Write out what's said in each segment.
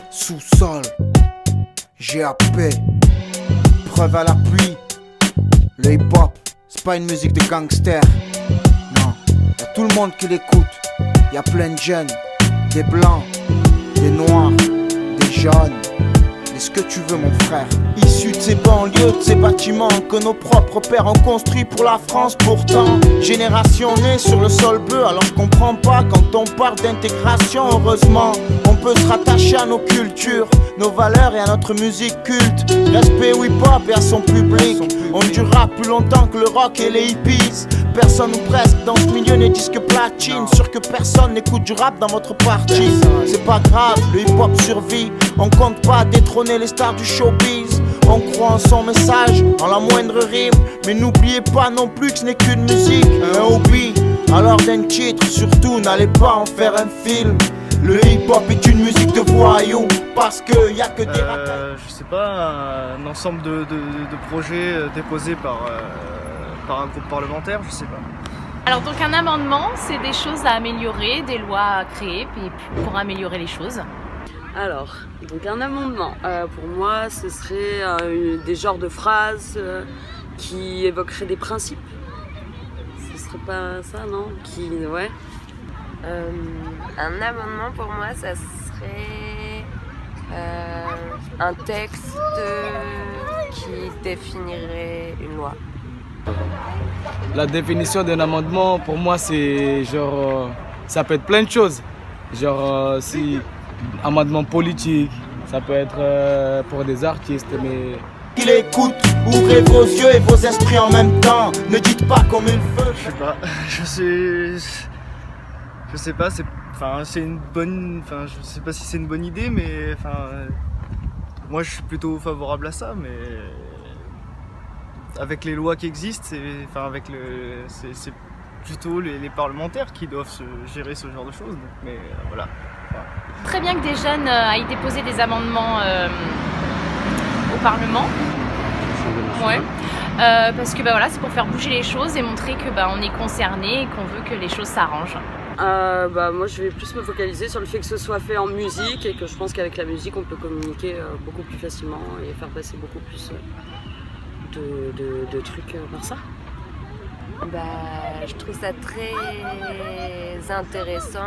Sous-sol, GAP, preuve à l'appui. Le hip-hop, c'est pas une musique de gangster. Non, y'a tout le monde qui l'écoute. Y'a plein de jeunes, des blancs, des noirs, des jaunes. Ce que tu veux mon frère. Issu de ces banlieues, de ces bâtiments que nos propres pères ont construits pour la France. Pourtant, génération née sur le sol bleu. Alors je comprends pas quand on parle d'intégration. Heureusement, on peut se rattacher à nos cultures, nos valeurs et à notre musique culte. Respect au hip-hop et à son public. On durera plus longtemps que le rock et les hippies. Personne ou presque dans ce milieu n'est disque platine. Sûr que personne n'écoute du rap dans votre partie. C'est pas grave, le hip-hop survit. On compte pas détrôner les stars du showbiz. On croit en son message, en la moindre rime. Mais n'oubliez pas non plus que ce n'est qu'une musique, un hobby. Alors d'un titre, surtout n'allez pas en faire un film. Le hip-hop est une musique de voyous. Parce que y a que des racailles. Je sais pas, un ensemble de projets déposés par un groupe parlementaire, je sais pas. Alors donc un amendement, c'est des choses à améliorer, des lois à créer pour améliorer les choses. Alors, donc un amendement, pour moi ce serait des genres de phrases qui évoqueraient des principes. Ce serait pas ça, non? Ouais. Un amendement pour moi, ça serait un texte qui définirait une loi. La définition d'un amendement, pour moi, c'est genre, ça peut être plein de choses. Genre, si amendement politique, ça peut être pour des artistes, mais... Qu'il écoute, ouvrez vos yeux et vos esprits en même temps. Ne dites pas comme il veut. Je sais pas, je sais pas, c'est une bonne, je sais pas si c'est une bonne idée, mais moi je suis plutôt favorable à ça, mais avec les lois qui existent, c'est plutôt les parlementaires qui doivent gérer ce genre de choses. Donc, mais voilà. Très bien que des jeunes aillent déposer des amendements au Parlement. Ouais. Parce que voilà, c'est pour faire bouger les choses et montrer que on est concerné et qu'on veut que les choses s'arrangent. Moi je vais plus me focaliser sur le fait que ce soit fait en musique et que je pense qu'avec la musique on peut communiquer beaucoup plus facilement et faire passer beaucoup plus de trucs par ça. Je trouve ça très intéressant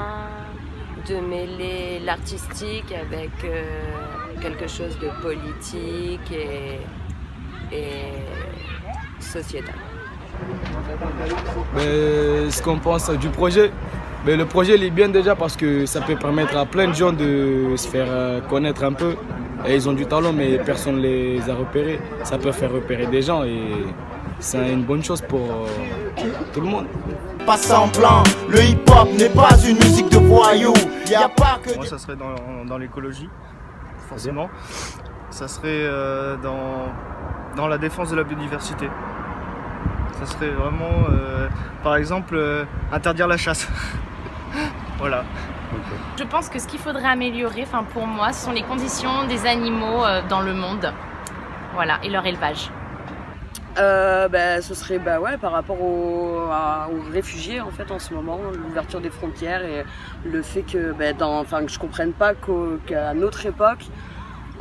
de mêler l'artistique avec quelque chose de politique et sociétal. Ce qu'on pense du projet, le projet il est bien déjà parce que ça peut permettre à plein de gens de se faire connaître un peu. Et ils ont du talent mais personne ne les a repérés. Ça peut faire repérer des gens et c'est une bonne chose pour tout le monde. Pas semblant, le hip-hop n'est pas une musique de voyous. Y a pas que... Moi ça serait dans l'écologie, forcément. Ça serait dans la défense de la biodiversité. Ça serait vraiment, par exemple, interdire la chasse. Voilà. Je pense que ce qu'il faudrait améliorer, pour moi, ce sont les conditions des animaux dans le monde. Voilà, et leur élevage. Ce serait par rapport aux réfugiés en fait en ce moment, l'ouverture des frontières et le fait que que je comprenne pas qu'à notre époque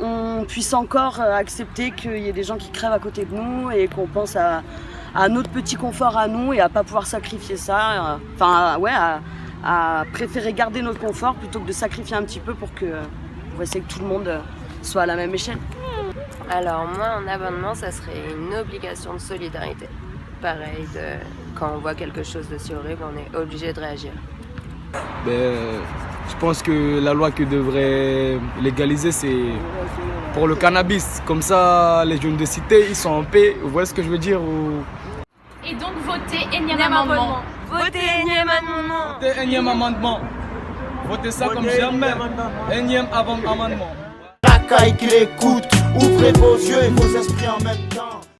on puisse encore accepter qu'il y ait des gens qui crèvent à côté de nous et qu'on pense à notre petit confort à nous et à pas pouvoir sacrifier ça, à préférer garder notre confort plutôt que de sacrifier un petit peu pour essayer que tout le monde soit à la même échelle. Alors moi, en amendement, ça serait une obligation de solidarité. Pareil, quand on voit quelque chose de si horrible, on est obligé de réagir. Je pense que la loi que devrait légaliser, c'est pour le cannabis. Comme ça, les jeunes de cité, ils sont en paix. Vous voyez ce que je veux dire Et donc, votez énième amendement. Votez énième amendement. Votez énième amendement. Votez ça comme jamais. Énième amendement. Racaille qui l'écoute, ouvrez vos yeux et vos esprits en même temps.